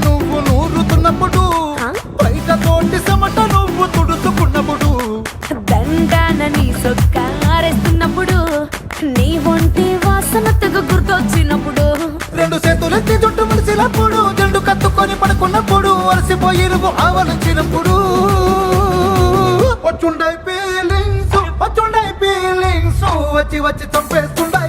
నువ్వు నూరుతున్నప్పుడు బయట తోటి సమట నువ్వు తుడుచుకున్నప్పుడు దండాన నీ సొక్కారేస్తున్నప్పుడు నీ ఒంటి వాసనతకు గుర్తొచ్చినప్పుడు రెండు చేతులెత్తి చుట్టు మలిసినప్పుడు జండు కత్తుకొని పడుకున్నప్పుడు అలసిపోయి నువ్వు ఆవలించినప్పుడు వచ్చుండై ఫీలింగ్స్ వచ్చి వచ్చి చంపేస్తుండై